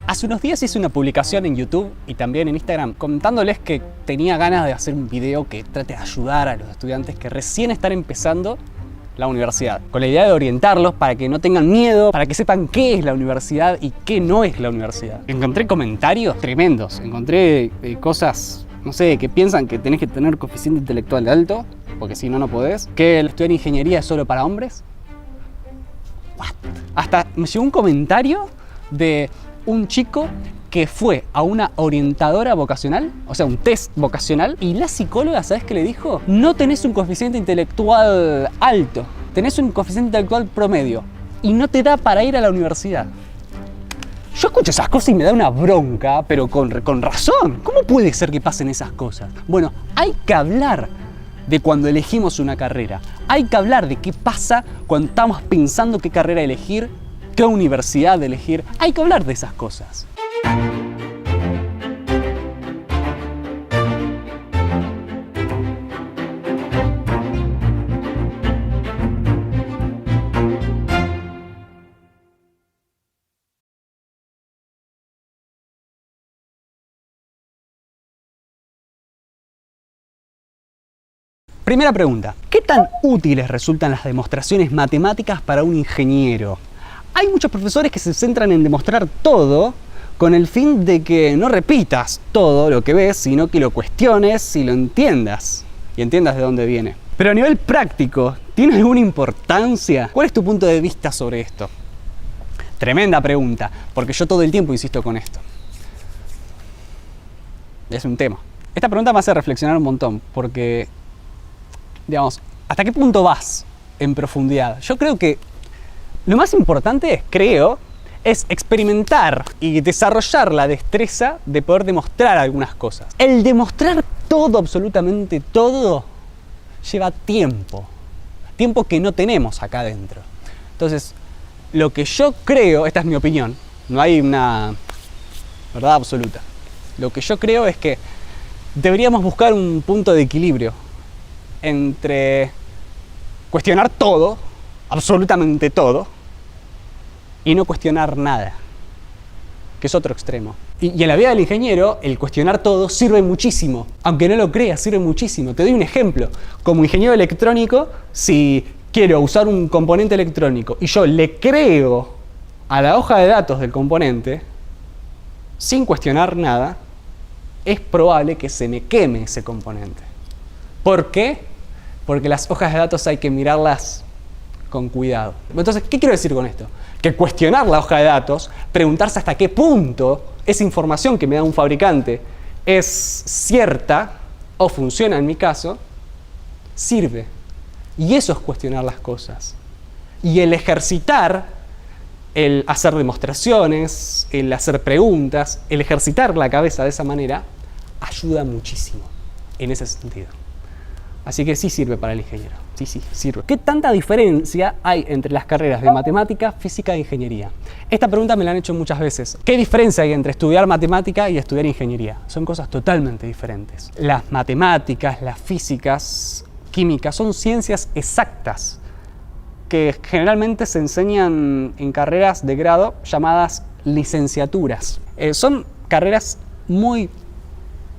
Hace unos días hice una publicación en YouTube y también en Instagram comentándoles que tenía ganas de hacer un video que trate de ayudar a los estudiantes que recién están empezando la universidad, con la idea de orientarlos para que no tengan miedo, para que sepan qué es la universidad y qué no es la universidad. Encontré comentarios tremendos, encontré cosas, no sé, que piensan que tenés que tener coeficiente intelectual alto, porque si no, no podés, que el estudiar ingeniería es solo para hombres. What? Hasta me llegó un comentario de un chico que fue a una orientadora vocacional, o sea, un test vocacional, y la psicóloga, ¿sabes qué le dijo? No tenés un coeficiente intelectual alto, tenés un coeficiente intelectual promedio y no te da para ir a la universidad. Yo escucho esas cosas y me da una bronca, pero con razón. ¿Cómo puede ser que pasen esas cosas? Bueno, hay que hablar de cuando elegimos una carrera. Hay que hablar de qué pasa cuando estamos pensando qué carrera elegir, qué universidad elegir. Hay que hablar de esas cosas. Primera pregunta, ¿qué tan útiles resultan las demostraciones matemáticas para un ingeniero? Hay muchos profesores que se centran en demostrar todo con el fin de que no repitas todo lo que ves, sino que lo cuestiones y lo entiendas. Y entiendas de dónde viene. Pero a nivel práctico, ¿tiene alguna importancia? ¿Cuál es tu punto de vista sobre esto? Tremenda pregunta, porque yo todo el tiempo insisto con esto. Es un tema. Esta pregunta me hace reflexionar un montón, porque, digamos, ¿hasta qué punto vas en profundidad? Yo creo que lo más importante, es experimentar y desarrollar la destreza de poder demostrar algunas cosas. El demostrar todo, absolutamente todo, lleva tiempo. Tiempo que no tenemos acá adentro. Entonces, lo que yo creo, esta es mi opinión, no hay una verdad absoluta. Lo que yo creo es que deberíamos buscar un punto de equilibrio entre cuestionar todo, absolutamente todo, y no cuestionar nada, que es otro extremo. Y en la vida del ingeniero, el cuestionar todo sirve muchísimo. Aunque no lo creas, sirve muchísimo. Te doy un ejemplo. Como ingeniero electrónico, si quiero usar un componente electrónico y yo le creo a la hoja de datos del componente, sin cuestionar nada, es probable que se me queme ese componente. ¿Por qué? Porque las hojas de datos hay que mirarlas con cuidado. Entonces, ¿qué quiero decir con esto? Que cuestionar la hoja de datos, preguntarse hasta qué punto esa información que me da un fabricante es cierta o funciona en mi caso, sirve. Y eso es cuestionar las cosas. Y el ejercitar, el hacer demostraciones, el hacer preguntas, el ejercitar la cabeza de esa manera, ayuda muchísimo en ese sentido. Así que sí sirve para el ingeniero, sí sirve. ¿Qué tanta diferencia hay entre las carreras de matemática, física e ingeniería? Esta pregunta me la han hecho muchas veces. ¿Qué diferencia hay entre estudiar matemática y estudiar ingeniería? Son cosas totalmente diferentes. Las matemáticas, las físicas, químicas, son ciencias exactas que generalmente se enseñan en carreras de grado llamadas licenciaturas. Son carreras muy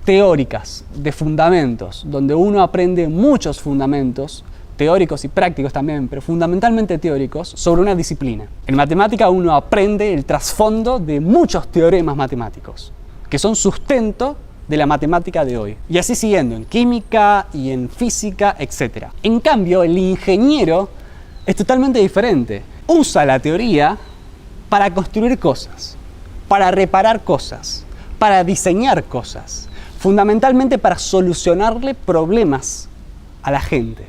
teóricas, de fundamentos, donde uno aprende muchos fundamentos, teóricos y prácticos también, pero fundamentalmente teóricos, sobre una disciplina. En matemática uno aprende el trasfondo de muchos teoremas matemáticos, que son sustento de la matemática de hoy. Y así siguiendo, en química y en física, etc. En cambio, el ingeniero es totalmente diferente. Usa la teoría para construir cosas, para reparar cosas, para diseñar cosas. Fundamentalmente para solucionarle problemas a la gente.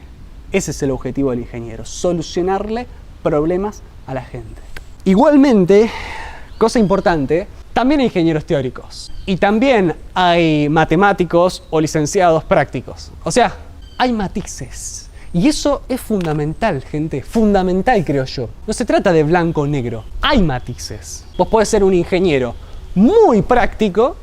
Ese es el objetivo del ingeniero, solucionarle problemas a la gente. Igualmente, cosa importante, también hay ingenieros teóricos y también hay matemáticos o licenciados prácticos. O sea, hay matices. Y eso es fundamental, gente, fundamental creo yo. No se trata de blanco o negro, hay matices. Vos podés ser un ingeniero muy práctico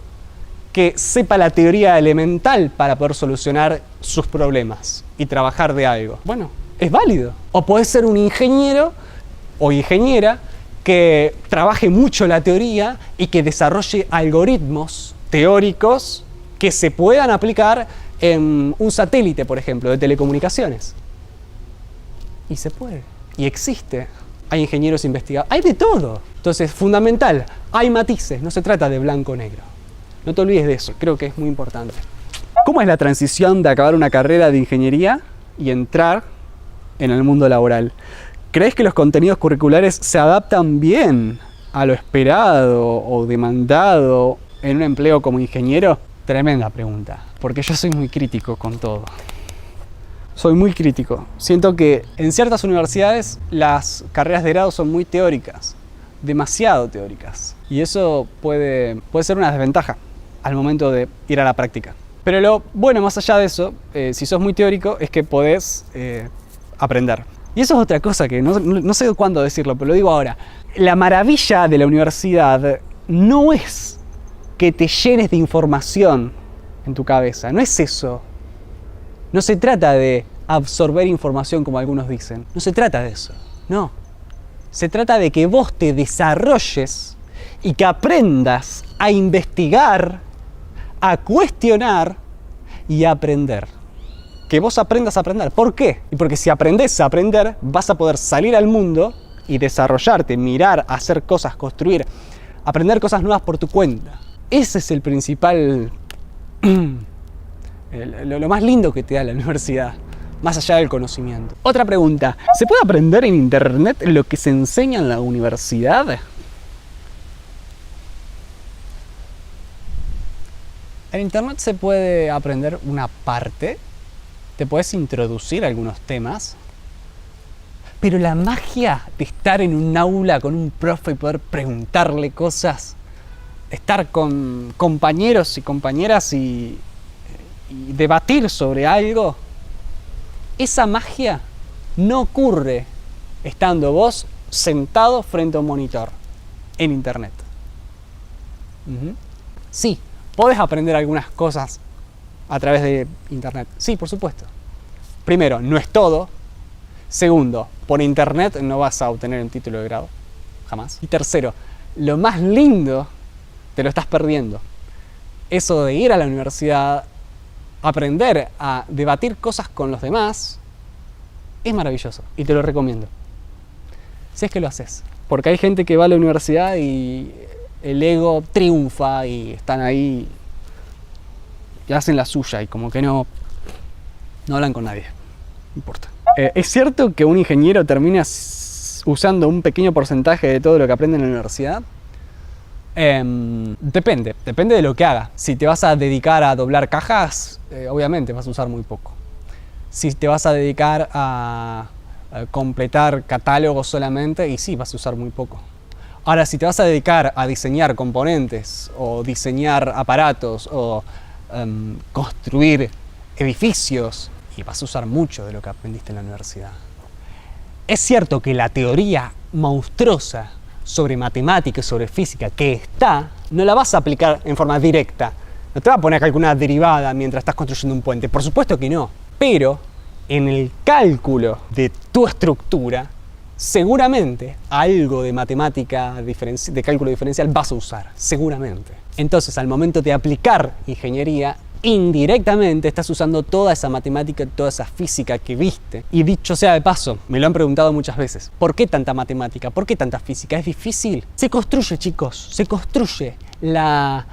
que sepa la teoría elemental para poder solucionar sus problemas y trabajar de algo. Bueno, es válido. O podés ser un ingeniero o ingeniera que trabaje mucho la teoría y que desarrolle algoritmos teóricos que se puedan aplicar en un satélite, por ejemplo, de telecomunicaciones. Y se puede. Y existe. Hay ingenieros investigadores. Hay de todo. Entonces, fundamental. Hay matices. No se trata de blanco o negro. No te olvides de eso. Creo que es muy importante. ¿Cómo es la transición de acabar una carrera de ingeniería y entrar en el mundo laboral? ¿Crees que los contenidos curriculares se adaptan bien a lo esperado o demandado en un empleo como ingeniero? Tremenda pregunta, porque yo soy muy crítico con todo. Soy muy crítico. Siento que en ciertas universidades las carreras de grado son muy teóricas, demasiado teóricas. Y eso puede ser una desventaja al momento de ir a la práctica. Pero lo bueno, más allá de eso, si sos muy teórico, es que podés aprender. Y eso es otra cosa que no sé cuándo decirlo, pero lo digo ahora. La maravilla de la universidad no es que te llenes de información en tu cabeza. No es eso. No se trata de absorber información como algunos dicen. No se trata de eso. No. Se trata de que vos te desarrolles y que aprendas a investigar, a cuestionar y a aprender. Que vos aprendas a aprender. ¿Por qué? Y porque si aprendes a aprender, vas a poder salir al mundo y desarrollarte, mirar, hacer cosas, construir, aprender cosas nuevas por tu cuenta. Ese es el principal, lo más lindo que te da la universidad, más allá del conocimiento. Otra pregunta, ¿se puede aprender en internet lo que se enseña en la universidad? En internet se puede aprender una parte, te puedes introducir a algunos temas, pero la magia de estar en un aula con un profe y poder preguntarle cosas, estar con compañeros y compañeras y debatir sobre algo, esa magia no ocurre estando vos sentado frente a un monitor en internet. Sí, podés aprender algunas cosas a través de internet. Sí, por supuesto. Primero, no es todo. Segundo, por internet no vas a obtener un título de grado. Jamás. Y tercero, lo más lindo te lo estás perdiendo. Eso de ir a la universidad, aprender a debatir cosas con los demás, es maravilloso y te lo recomiendo. Si es que lo haces. Porque hay gente que va a la universidad y el ego triunfa y están ahí y hacen la suya y como que no hablan con nadie. No importa. ¿Es cierto que un ingeniero termina usando un pequeño porcentaje de todo lo que aprende en la universidad? Depende de lo que haga. Si te vas a dedicar a doblar cajas, obviamente vas a usar muy poco. Si te vas a dedicar a completar catálogos solamente, y sí, vas a usar muy poco. Ahora, si te vas a dedicar a diseñar componentes, o diseñar aparatos, o construir edificios, y vas a usar mucho de lo que aprendiste en la universidad. Es cierto que la teoría monstruosa sobre matemáticas, sobre física que está, no la vas a aplicar en forma directa. No te vas a poner a calcular derivada mientras estás construyendo un puente. Por supuesto que no. Pero en el cálculo de tu estructura, seguramente algo de matemática, de cálculo diferencial vas a usar. Seguramente. Entonces, al momento de aplicar ingeniería, indirectamente estás usando toda esa matemática, toda esa física que viste. Y dicho sea de paso, me lo han preguntado muchas veces, ¿por qué tanta matemática? ¿Por qué tanta física? ¿Es difícil? Se construye, chicos, se construye. Las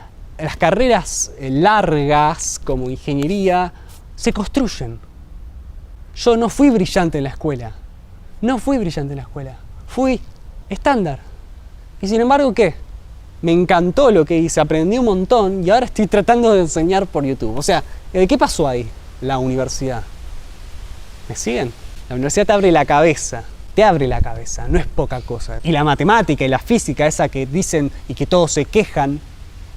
carreras largas como ingeniería se construyen. Yo no fui brillante en la escuela. No fui brillante en la escuela. Fui estándar. Y sin embargo, ¿qué? Me encantó lo que hice, aprendí un montón y ahora estoy tratando de enseñar por YouTube. O sea, ¿qué pasó ahí? La universidad. ¿Me siguen? La universidad te abre la cabeza. Te abre la cabeza, no es poca cosa. Y la matemática y la física, esa que dicen y que todos se quejan,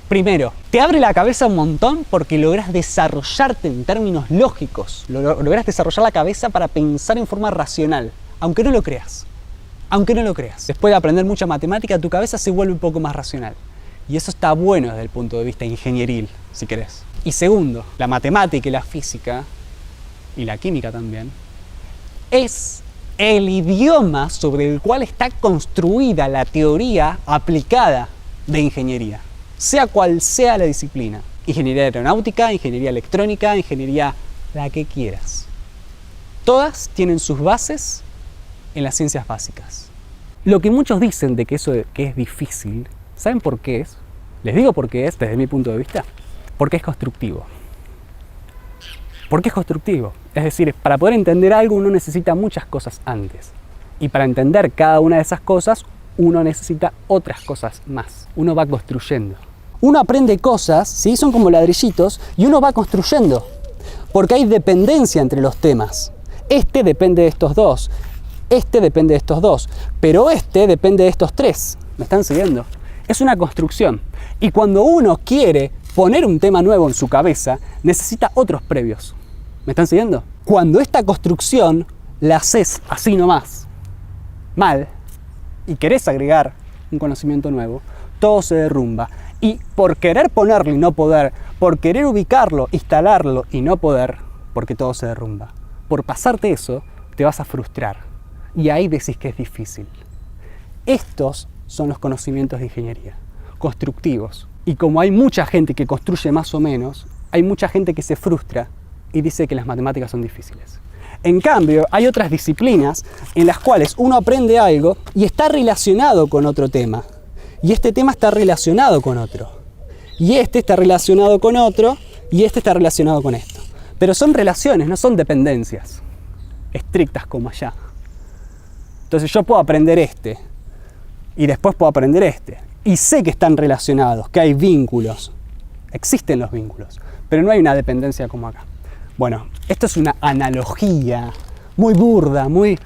primero, te abre la cabeza un montón porque lográs desarrollarte en términos lógicos. Lográs desarrollar la cabeza para pensar en forma racional, aunque no lo creas. Aunque no lo creas. Después de aprender mucha matemática, tu cabeza se vuelve un poco más racional. Y eso está bueno desde el punto de vista ingenieril, si querés. Y segundo, la matemática y la física, y la química también, es el idioma sobre el cual está construida la teoría aplicada de ingeniería, sea cual sea la disciplina. Ingeniería aeronáutica, ingeniería electrónica, ingeniería la que quieras. Todas tienen sus bases en las ciencias básicas. Lo que muchos dicen de que eso que es difícil, ¿saben por qué es? Les digo por qué es, desde mi punto de vista. Porque es constructivo. ¿Por qué es constructivo? Es decir, para poder entender algo uno necesita muchas cosas antes. Y para entender cada una de esas cosas, uno necesita otras cosas más. Uno va construyendo. Uno aprende cosas, ¿sí? Son como ladrillitos, y uno va construyendo. Porque hay dependencia entre los temas. Este depende de estos dos. Este depende de estos dos. Pero este depende de estos tres. ¿Me están siguiendo? Es una construcción. Y cuando uno quiere poner un tema nuevo en su cabeza, necesita otros previos. ¿Me están siguiendo? Cuando esta construcción la haces así nomás, mal, y querés agregar un conocimiento nuevo, todo se derrumba. Y por querer ponerlo y no poder, por querer ubicarlo, instalarlo y no poder, porque todo se derrumba. Por pasarte eso, te vas a frustrar. Y ahí decís que es difícil. Estos son los conocimientos de ingeniería, constructivos. Y como hay mucha gente que construye más o menos, hay mucha gente que se frustra y dice que las matemáticas son difíciles. En cambio, hay otras disciplinas en las cuales uno aprende algo y está relacionado con otro tema. Y este tema está relacionado con otro. Y este está relacionado con otro. Y este está relacionado con esto. Pero son relaciones, no son dependencias estrictas como allá. Entonces yo puedo aprender este. Y después puedo aprender este. Y sé que están relacionados, que hay vínculos. Existen los vínculos. Pero no hay una dependencia como acá. Bueno, esto es una analogía muy burda, muy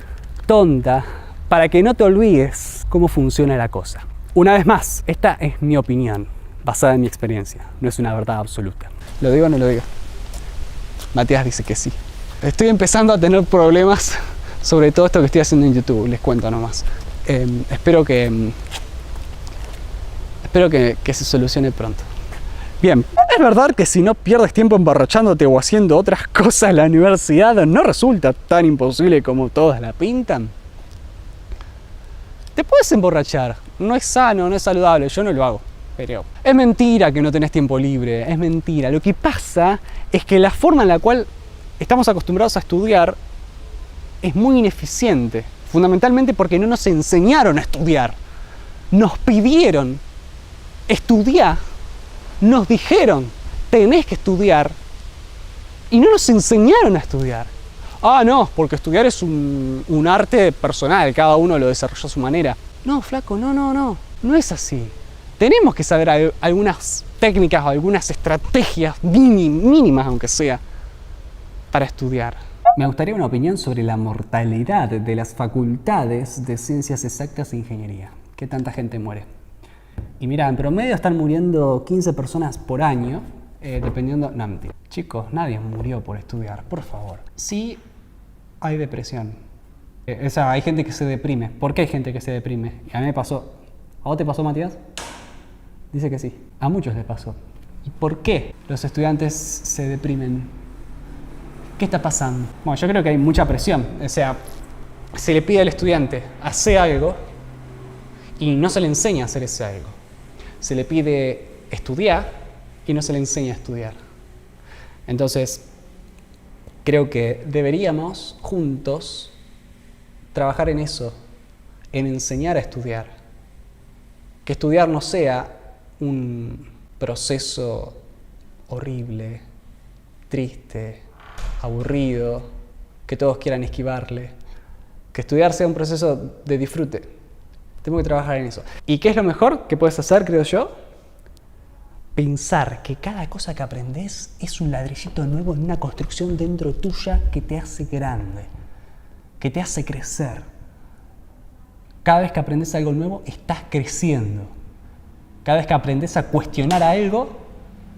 tonta, para que no te olvides cómo funciona la cosa. Una vez más, esta es mi opinión, basada en mi experiencia. No es una verdad absoluta. ¿Lo digo o no lo digo? Matías dice que sí. Estoy empezando a tener problemas sobre todo esto que estoy haciendo en YouTube. Les cuento nomás. Espero que se solucione pronto. Bien, es verdad que si no pierdes tiempo emborrachándote o haciendo otras cosas en la universidad, no resulta tan imposible como todos la pintan. Te puedes emborrachar, no es sano, no es saludable, yo no lo hago. Pero es mentira que no tenés tiempo libre, es mentira. Lo que pasa es que la forma en la cual estamos acostumbrados a estudiar es muy ineficiente, fundamentalmente porque no nos enseñaron a estudiar. Nos pidieron estudiar. Nos dijeron, tenés que estudiar, y no nos enseñaron a estudiar. Ah, no, porque estudiar es un arte personal, cada uno lo desarrolla a su manera. No, flaco, no es así. Tenemos que saber algunas técnicas o algunas estrategias mínimas, aunque sea, para estudiar. Me gustaría una opinión sobre la mortalidad de las facultades de ciencias exactas e ingeniería. ¿Qué tanta gente muere? Y mira, en promedio están muriendo 15 personas por año, dependiendo... No, mentira. Chicos, nadie murió por estudiar, por favor. Sí hay depresión. Hay gente que se deprime. ¿Por qué hay gente que se deprime? Y a mí me pasó. ¿A vos te pasó, Matías? Dice que sí. A muchos les pasó. ¿Y por qué los estudiantes se deprimen? ¿Qué está pasando? Bueno, yo creo que hay mucha presión. O sea, se le pide al estudiante hacer algo y no se le enseña a hacer ese algo. Se le pide estudiar y no se le enseña a estudiar. Entonces, creo que deberíamos juntos trabajar en eso, en enseñar a estudiar. Que estudiar no sea un proceso horrible, triste, aburrido, que todos quieran esquivarle. Que estudiar sea un proceso de disfrute. Tengo que trabajar en eso. ¿Y qué es lo mejor que puedes hacer, creo yo? Pensar que cada cosa que aprendes es un ladrillito nuevo en una construcción dentro tuya que te hace grande, que te hace crecer. Cada vez que aprendes algo nuevo, estás creciendo. Cada vez que aprendes a cuestionar algo,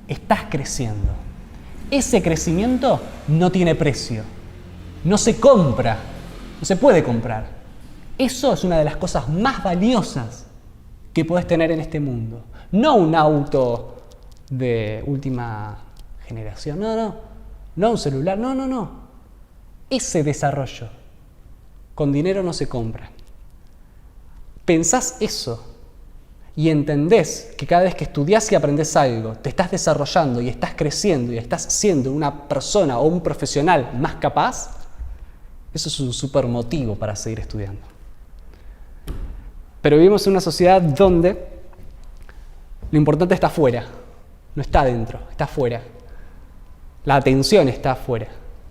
estás creciendo. Ese crecimiento no tiene precio. No se compra. No se puede comprar. Eso es una de las cosas más valiosas que puedes tener en este mundo. No un auto de última generación, no un celular, no. Ese desarrollo con dinero no se compra. Pensás eso y entendés que cada vez que estudiás y aprendés algo, te estás desarrollando y estás creciendo y estás siendo una persona o un profesional más capaz, eso es un súper motivo para seguir estudiando. Pero vivimos en una sociedad donde lo importante está afuera, no está adentro, está afuera. La atención está afuera,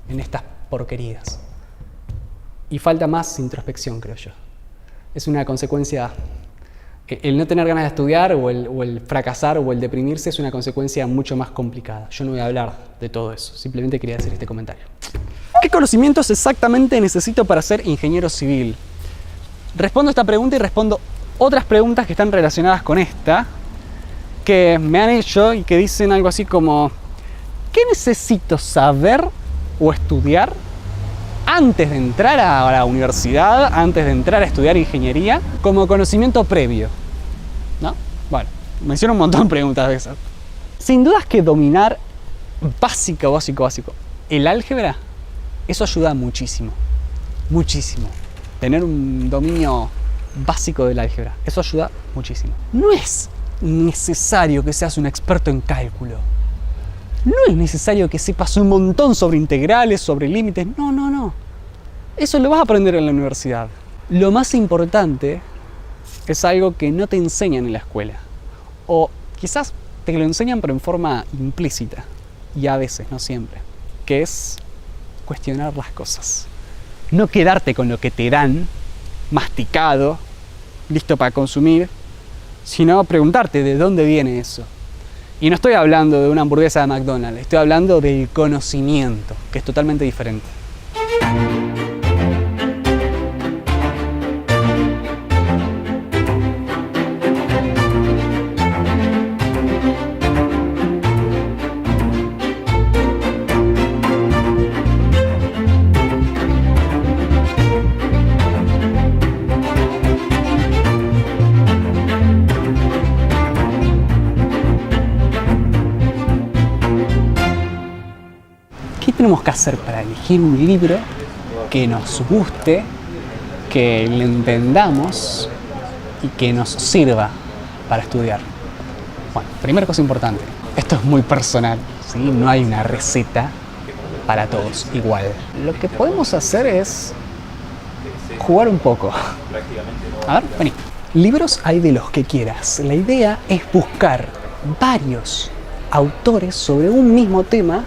en estas porquerías. Y falta más introspección, creo yo. Es una consecuencia, el no tener ganas de estudiar o el fracasar o el deprimirse es una consecuencia mucho más complicada. Yo no voy a hablar de todo eso, simplemente quería hacer este comentario. ¿Qué conocimientos exactamente necesito para ser ingeniero civil? Respondo esta pregunta y respondo otras preguntas que están relacionadas con esta, que me han hecho y que dicen algo así como: ¿qué necesito saber o estudiar antes de entrar a la universidad, antes de entrar a estudiar ingeniería, como conocimiento previo? ¿No? Bueno, me hicieron un montón de preguntas de esas. Sin dudas que dominar básico, el álgebra, eso ayuda muchísimo, muchísimo. Tener un dominio básico del álgebra, eso ayuda muchísimo. No es necesario que seas un experto en cálculo. No es necesario que sepas un montón sobre integrales, sobre límites. No. Eso lo vas a aprender en la universidad. Lo más importante es algo que no te enseñan en la escuela. O quizás te lo enseñan pero en forma implícita. Y a veces, no siempre. Que es cuestionar las cosas. No quedarte con lo que te dan, masticado, listo para consumir, sino preguntarte de dónde viene eso. Y no estoy hablando de una hamburguesa de McDonald's, estoy hablando del conocimiento, que es totalmente diferente. ¿Qué tenemos que hacer para elegir un libro que nos guste, que lo entendamos y que nos sirva para estudiar? Bueno, primera cosa importante, esto es muy personal, ¿sí? No hay una receta para todos igual. Lo que podemos hacer es jugar un poco. A ver, vení. Libros hay de los que quieras. La idea es buscar varios autores sobre un mismo tema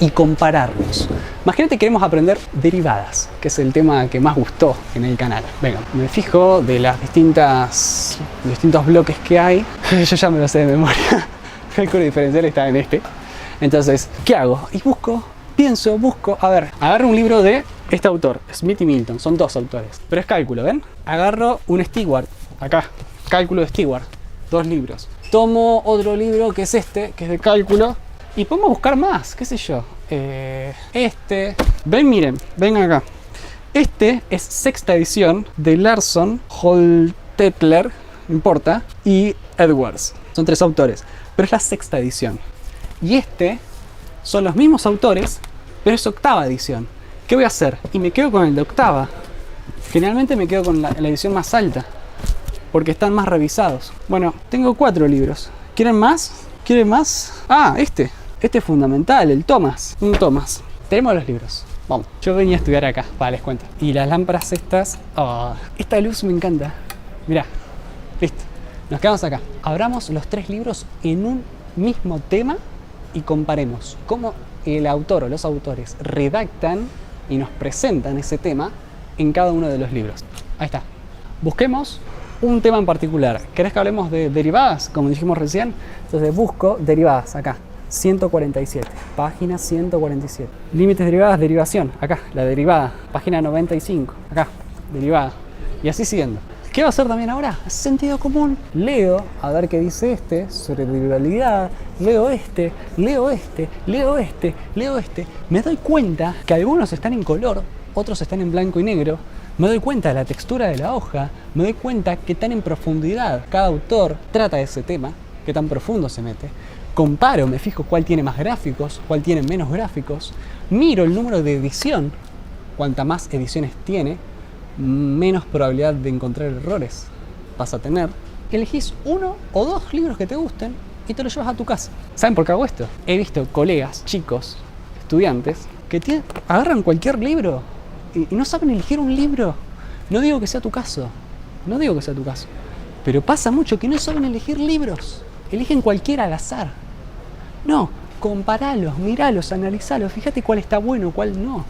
y compararlos. Imagínate que queremos aprender derivadas, que es el tema que más gustó en el canal. Venga, me fijo de los distintos bloques que hay. Yo ya me lo sé de memoria. El cálculo diferencial está en este. Entonces, ¿qué hago? Y busco, a ver, agarro un libro de este autor, Smith y Milton, son dos autores, pero es cálculo, ¿ven? Agarro un Stewart, acá, cálculo de Stewart, 2 libros. Tomo otro libro que es este, que es de cálculo, y podemos buscar más, qué sé yo. Miren, ven acá. Este es sexta edición de Larson, Holtetler, no importa, y Edwards. Son 3 autores, pero es la sexta edición. Y este son los mismos autores, pero es octava edición. ¿Qué voy a hacer? Y me quedo con el de octava. Generalmente me quedo con la edición más alta, porque están más revisados. Bueno, tengo 4 libros. ¿Quieren más? ¿Quieren más? Ah, este es fundamental, el Thomas. Un Thomas. Tenemos los libros. Vamos. Yo venía a estudiar acá, les cuento. Y las lámparas estas... Oh, esta luz me encanta. Mirá. Listo. Nos quedamos acá. Abramos los 3 libros en un mismo tema y comparemos cómo el autor o los autores redactan y nos presentan ese tema en cada uno de los libros. Ahí está. Busquemos un tema en particular. ¿Querés que hablemos de derivadas? Como dijimos recién. Entonces busco derivadas acá. 147, página 147. Límites derivadas, derivación, acá, la derivada, página 95, acá, derivada. Y así siguiendo. ¿Qué va a hacer también ahora? Sentido común. Leo, a ver qué dice este, sobre derivalidad, leo este. Me doy cuenta que algunos están en color, otros están en blanco y negro. Me doy cuenta de la textura de la hoja, me doy cuenta que tan en profundidad cada autor trata de ese tema, que tan profundo se mete. Comparo, me fijo cuál tiene más gráficos, cuál tiene menos gráficos. Miro el número de edición, cuanta más ediciones tiene, menos probabilidad de encontrar errores vas a tener. Elegís 1 o 2 libros que te gusten y te los llevas a tu casa. ¿Saben por qué hago esto? He visto colegas, chicos, estudiantes, que agarran cualquier libro y no saben elegir un libro. No digo que sea tu caso, pero pasa mucho que no saben elegir libros. Eligen cualquiera al azar. No, comparalos, miralos, analizalos, fíjate cuál está bueno, cuál no.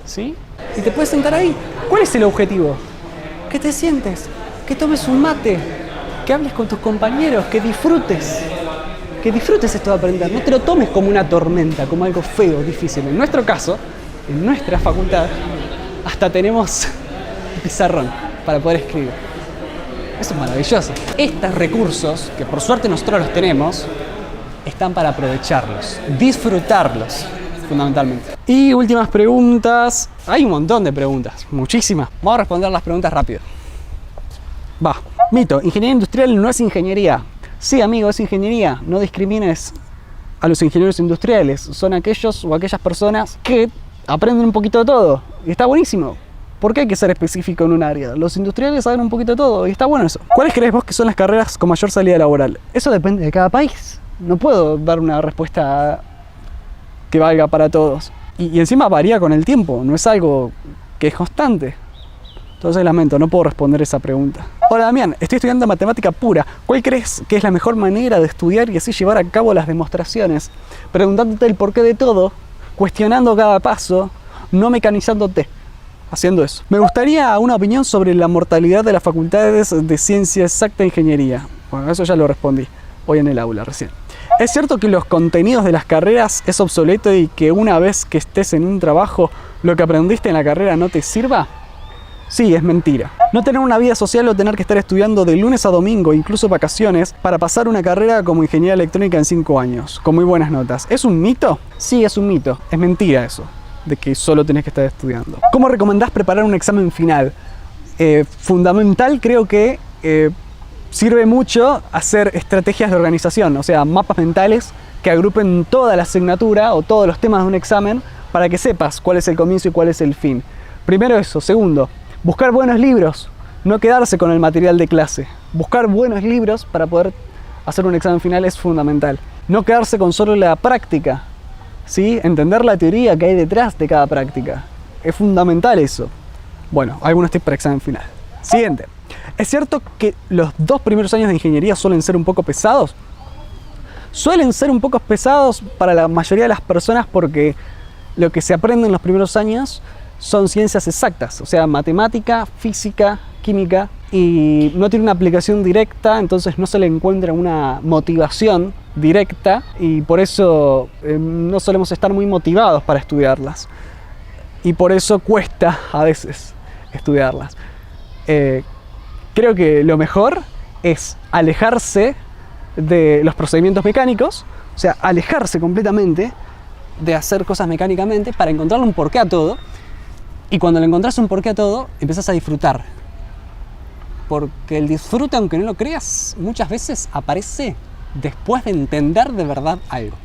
¿Sí? Y te puedes sentar ahí. ¿Cuál es el objetivo? Que te sientes, que tomes un mate, que hables con tus compañeros, que disfrutes esto de aprender. No te lo tomes como una tormenta, como algo feo, difícil. En nuestro caso, en nuestra facultad, hasta tenemos un pizarrón para poder escribir. Eso es maravilloso. Estos recursos, que por suerte nosotros los tenemos, están para aprovecharlos, disfrutarlos, fundamentalmente. Y últimas preguntas. Hay un montón de preguntas, muchísimas. Vamos a responder las preguntas rápido. Va. Mito, ingeniería industrial no es ingeniería. Sí, amigo, es ingeniería. No discrimines a los ingenieros industriales. Son aquellos o aquellas personas que aprenden un poquito de todo. Y está buenísimo. ¿Por qué hay que ser específico en un área? Los industriales saben un poquito de todo y está bueno eso. ¿Cuáles crees vos que son las carreras con mayor salida laboral? Eso depende de cada país. No puedo dar una respuesta que valga para todos. Y encima varía con el tiempo, no es algo que es constante. Entonces lamento, no puedo responder esa pregunta. Hola Damián, estoy estudiando matemática pura. ¿Cuál crees que es la mejor manera de estudiar y así llevar a cabo las demostraciones? Preguntándote el porqué de todo, cuestionando cada paso, no mecanizándote. Haciendo eso. Me gustaría una opinión sobre la mortalidad de las facultades de ciencia exacta e ingeniería. Bueno, eso ya lo respondí hoy en el aula recién. ¿Es cierto que los contenidos de las carreras es obsoleto y que una vez que estés en un trabajo, lo que aprendiste en la carrera no te sirva? Sí, es mentira. No tener una vida social o tener que estar estudiando de lunes a domingo, incluso vacaciones, para pasar una carrera como ingeniería electrónica en 5 años, con muy buenas notas. ¿Es un mito? Sí, es un mito. Es mentira eso, de que solo tenés que estar estudiando. ¿Cómo recomendás preparar un examen final? Fundamental, creo que sirve mucho hacer estrategias de organización, o sea, mapas mentales que agrupen toda la asignatura o todos los temas de un examen para que sepas cuál es el comienzo y cuál es el fin. Primero eso. Segundo, buscar buenos libros, no quedarse con el material de clase. Buscar buenos libros para poder hacer un examen final es fundamental. No quedarse con solo la práctica, ¿sí? Entender la teoría que hay detrás de cada práctica. Es fundamental eso. Bueno, algunos tips para examen final. Siguiente. ¿Es cierto que los 2 primeros años de ingeniería suelen ser un poco pesados? Suelen ser un poco pesados para la mayoría de las personas porque lo que se aprende en los primeros años son ciencias exactas, o sea, matemática, física, química, y no tiene una aplicación directa, entonces no se le encuentra una motivación directa y por eso no solemos estar muy motivados para estudiarlas. Y por eso cuesta a veces estudiarlas. Creo que lo mejor es alejarse de los procedimientos mecánicos, o sea, alejarse completamente de hacer cosas mecánicamente para encontrarle un porqué a todo. Y cuando le encontrás un porqué a todo, empezás a disfrutar. Porque el disfrute, aunque no lo creas, muchas veces aparece después de entender de verdad algo.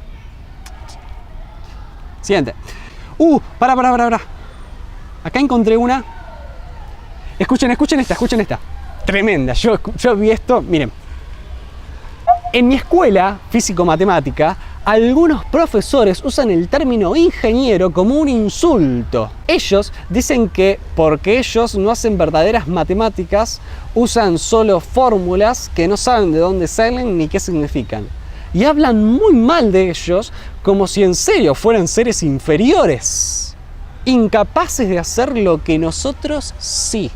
Siguiente. Pará. Acá encontré una. Escuchen esta. Tremenda. Yo vi esto, miren. En mi escuela físico-matemática, algunos profesores usan el término ingeniero como un insulto. Ellos dicen que porque ellos no hacen verdaderas matemáticas, usan solo fórmulas que no saben de dónde salen ni qué significan. Y hablan muy mal de ellos como si en serio fueran seres inferiores, incapaces de hacer lo que nosotros sí.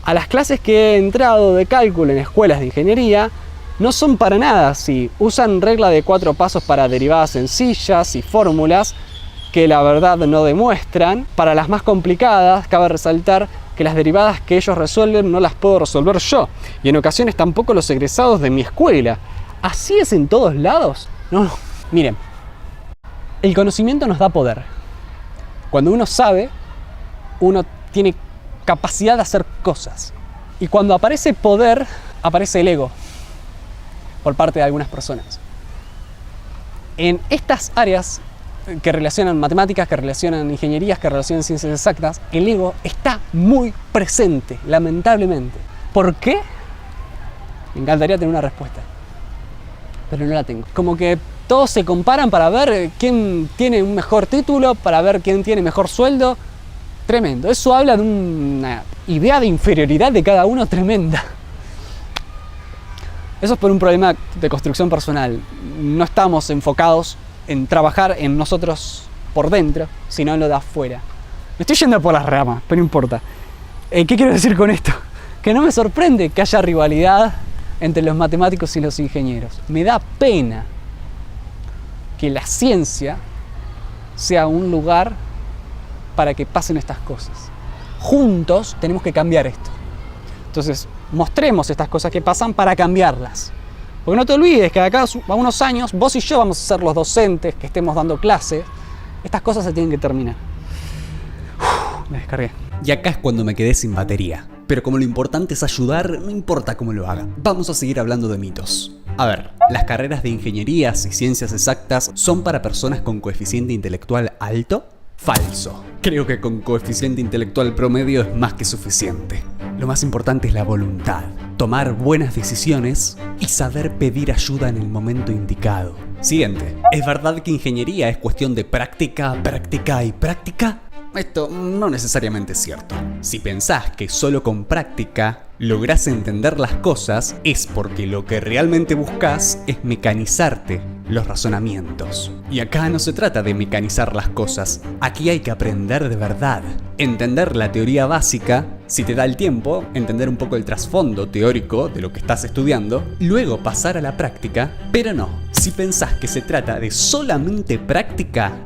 A las clases que he entrado de cálculo en escuelas de ingeniería, no son para nada así. Usan regla de 4 pasos para derivadas sencillas y fórmulas que la verdad no demuestran. Para las más complicadas, cabe resaltar que las derivadas que ellos resuelven no las puedo resolver yo. Y en ocasiones tampoco los egresados de mi escuela. ¿Así es en todos lados? No. Miren, el conocimiento nos da poder. Cuando uno sabe, uno tiene capacidad de hacer cosas. Y cuando aparece poder, aparece el ego por parte de algunas personas. En estas áreas que relacionan matemáticas, que relacionan ingenierías, que relacionan ciencias exactas, el ego está muy presente, lamentablemente. ¿Por qué? Me encantaría tener una respuesta, pero no la tengo. Como que todos se comparan para ver quién tiene un mejor título, para ver quién tiene mejor sueldo. Tremendo. Eso habla de una idea de inferioridad de cada uno tremenda. Eso es por un problema de construcción personal. No estamos enfocados en trabajar en nosotros por dentro, sino en lo de afuera. Me estoy yendo por las ramas, pero no importa. ¿Qué quiero decir con esto? Que no me sorprende que haya rivalidad entre los matemáticos y los ingenieros. Me da pena que la ciencia sea un lugar para que pasen estas cosas. Juntos tenemos que cambiar esto. Entonces, mostremos estas cosas que pasan para cambiarlas. Porque no te olvides que de acá a unos años, vos y yo vamos a ser los docentes que estemos dando clases. Estas cosas se tienen que terminar. Me descargué. Y acá es cuando me quedé sin batería. Pero como lo importante es ayudar, no importa cómo lo haga. Vamos a seguir hablando de mitos. A ver, las carreras de ingenierías y ciencias exactas son para personas con coeficiente intelectual alto. Falso. Creo que con coeficiente intelectual promedio es más que suficiente. Lo más importante es la voluntad, tomar buenas decisiones y saber pedir ayuda en el momento indicado. Siguiente. ¿Es verdad que ingeniería es cuestión de práctica, práctica y práctica? Esto no necesariamente es cierto. Si pensás que solo con práctica lográs entender las cosas, es porque lo que realmente buscas es mecanizarte los razonamientos. Y acá no se trata de mecanizar las cosas, aquí hay que aprender de verdad. Entender la teoría básica, si te da el tiempo, entender un poco el trasfondo teórico de lo que estás estudiando, luego pasar a la práctica, pero no. Si pensás que se trata de solamente práctica,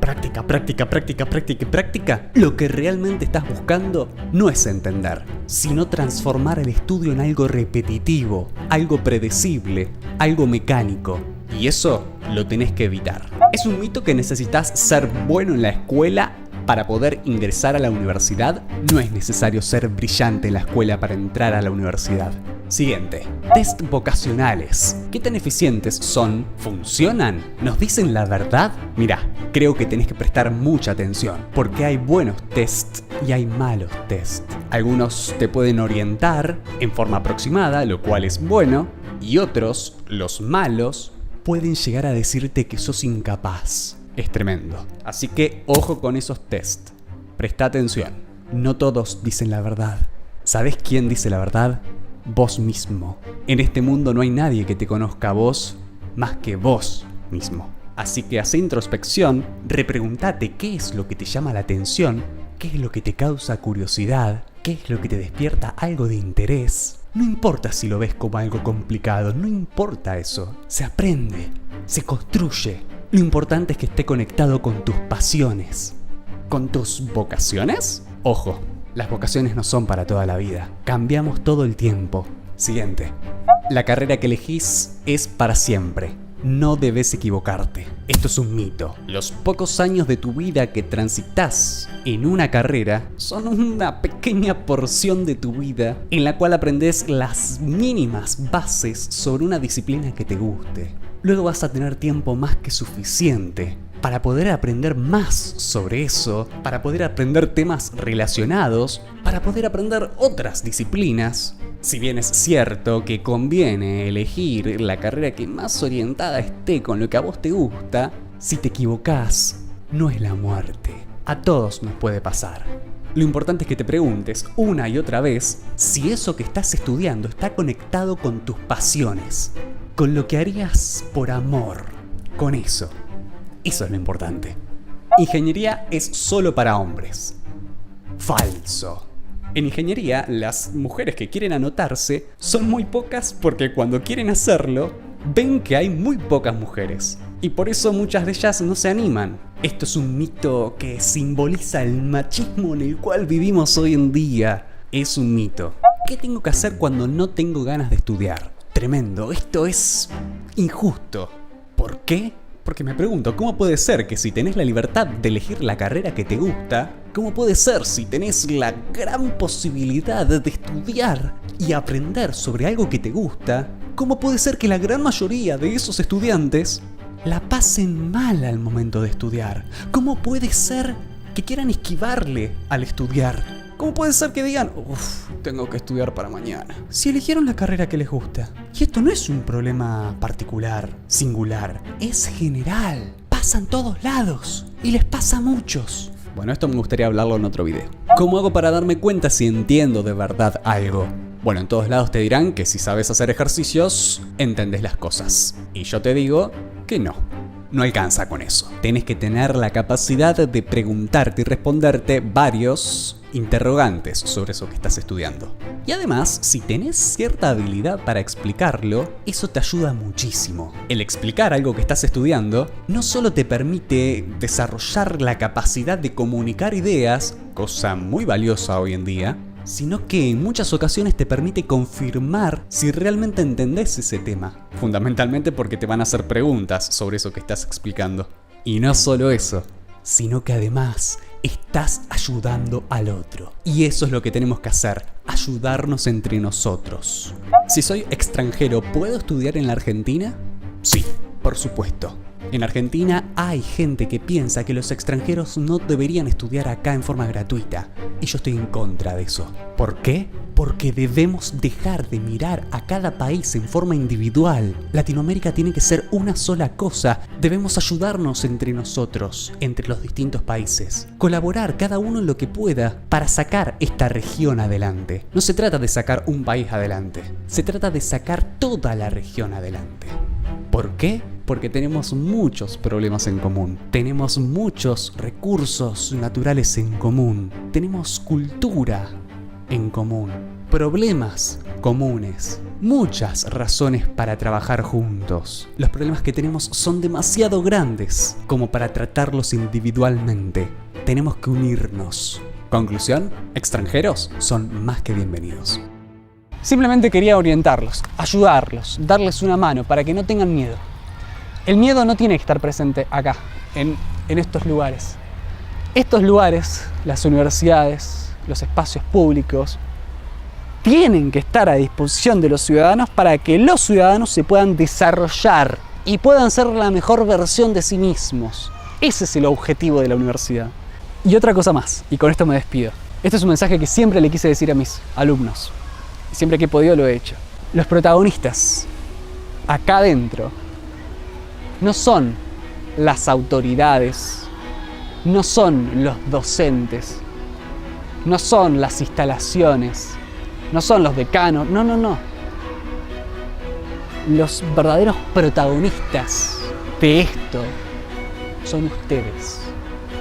lo que realmente estás buscando no es entender, sino transformar el estudio en algo repetitivo, algo predecible, algo mecánico. Y eso lo tenés que evitar. Es un mito que necesitas ser bueno en la escuela para poder ingresar a la universidad. No es necesario ser brillante en la escuela para entrar a la universidad. Siguiente. Test vocacionales. ¿Qué tan eficientes son? ¿Funcionan? ¿Nos dicen la verdad? Mirá, creo que tenés que prestar mucha atención, porque hay buenos tests y hay malos tests. Algunos te pueden orientar en forma aproximada, lo cual es bueno, y otros, los malos, pueden llegar a decirte que sos incapaz. Es tremendo. Así que ojo con esos tests. Presta atención. No todos dicen la verdad. ¿Sabés quién dice la verdad? Vos mismo. En este mundo no hay nadie que te conozca a vos más que vos mismo. Así que haz introspección, repregúntate qué es lo que te llama la atención, qué es lo que te causa curiosidad, qué es lo que te despierta algo de interés. No importa si lo ves como algo complicado, no importa eso. Se aprende, se construye. Lo importante es que esté conectado con tus pasiones. ¿Con tus vocaciones? Ojo, las vocaciones no son para toda la vida. Cambiamos todo el tiempo. Siguiente. La carrera que elegís es para siempre. No debes equivocarte. Esto es un mito. Los pocos años de tu vida que transitas en una carrera son una pequeña porción de tu vida en la cual aprendes las mínimas bases sobre una disciplina que te guste. Luego vas a tener tiempo más que suficiente para poder aprender más sobre eso, para poder aprender temas relacionados, para poder aprender otras disciplinas. Si bien es cierto que conviene elegir la carrera que más orientada esté con lo que a vos te gusta, si te equivocás, no es la muerte. A todos nos puede pasar. Lo importante es que te preguntes una y otra vez si eso que estás estudiando está conectado con tus pasiones, con lo que harías por amor, con eso. Eso es lo importante. Ingeniería es solo para hombres. Falso. En ingeniería, las mujeres que quieren anotarse son muy pocas porque cuando quieren hacerlo, ven que hay muy pocas mujeres. Y por eso muchas de ellas no se animan. Esto es un mito que simboliza el machismo en el cual vivimos hoy en día. Es un mito. ¿Qué tengo que hacer cuando no tengo ganas de estudiar? Tremendo, esto es injusto. ¿Por qué? Porque me pregunto, ¿cómo puede ser que si tenés la libertad de elegir la carrera que te gusta, cómo puede ser si tenés la gran posibilidad de estudiar y aprender sobre algo que te gusta, cómo puede ser que la gran mayoría de esos estudiantes la pasen mal al momento de estudiar? ¿Cómo puede ser que quieran esquivarle al estudiar? ¿Cómo puede ser que digan, uff, tengo que estudiar para mañana? Si eligieron la carrera que les gusta. Y esto no es un problema particular, singular, es general. Pasa en todos lados y les pasa a muchos. Bueno, esto me gustaría hablarlo en otro video. ¿Cómo hago para darme cuenta si entiendo de verdad algo? Bueno, en todos lados te dirán que si sabes hacer ejercicios, entendés las cosas. Y yo te digo que no. No alcanza con eso. Tenés que tener la capacidad de preguntarte y responderte varios interrogantes sobre eso que estás estudiando. Y además, si tenés cierta habilidad para explicarlo, eso te ayuda muchísimo. El explicar algo que estás estudiando no solo te permite desarrollar la capacidad de comunicar ideas, cosa muy valiosa hoy en día, sino que en muchas ocasiones te permite confirmar si realmente entendés ese tema. Fundamentalmente porque te van a hacer preguntas sobre eso que estás explicando. Y no solo eso, sino que además estás ayudando al otro. Y eso es lo que tenemos que hacer, ayudarnos entre nosotros. Si soy extranjero, ¿puedo estudiar en la Argentina? Sí, por supuesto. En Argentina hay gente que piensa que los extranjeros no deberían estudiar acá en forma gratuita. Y yo estoy en contra de eso. ¿Por qué? Porque debemos dejar de mirar a cada país en forma individual. Latinoamérica tiene que ser una sola cosa. Debemos ayudarnos entre nosotros, entre los distintos países. Colaborar cada uno en lo que pueda para sacar esta región adelante. No se trata de sacar un país adelante. Se trata de sacar toda la región adelante. ¿Por qué? Porque tenemos muchos problemas en común. Tenemos muchos recursos naturales en común. Tenemos cultura en común. Problemas comunes. Muchas razones para trabajar juntos. Los problemas que tenemos son demasiado grandes como para tratarlos individualmente. Tenemos que unirnos. Conclusión, extranjeros son más que bienvenidos. Simplemente quería orientarlos, ayudarlos, darles una mano para que no tengan miedo. El miedo no tiene que estar presente acá, en estos lugares. Estos lugares, las universidades, los espacios públicos, tienen que estar a disposición de los ciudadanos para que los ciudadanos se puedan desarrollar y puedan ser la mejor versión de sí mismos. Ese es el objetivo de la universidad. Y otra cosa más, y con esto me despido. Este es un mensaje que siempre le quise decir a mis alumnos. Siempre que he podido lo he hecho. Los protagonistas acá adentro no son las autoridades, no son los docentes, no son las instalaciones, no son los decanos, no. Los verdaderos protagonistas de esto son ustedes,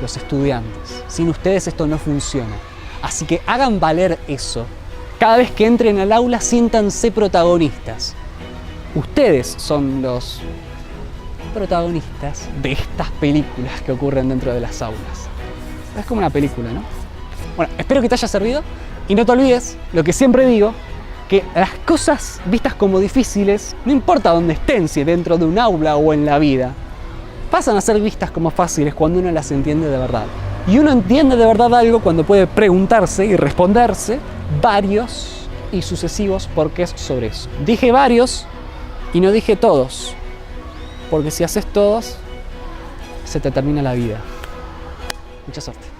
los estudiantes. Sin ustedes esto no funciona. Así que hagan valer eso. Cada vez que entren al aula, siéntanse protagonistas. Ustedes son los protagonistas de estas películas que ocurren dentro de las aulas. Es como una película, ¿no? Bueno, espero que te haya servido y no te olvides lo que siempre digo, que las cosas vistas como difíciles, no importa dónde estén, si dentro de un aula o en la vida, pasan a ser vistas como fáciles cuando uno las entiende de verdad. Y uno entiende de verdad algo cuando puede preguntarse y responderse varios y sucesivos porqués sobre eso. Dije varios y no dije todos, porque si haces todos, se te termina la vida. Mucha suerte.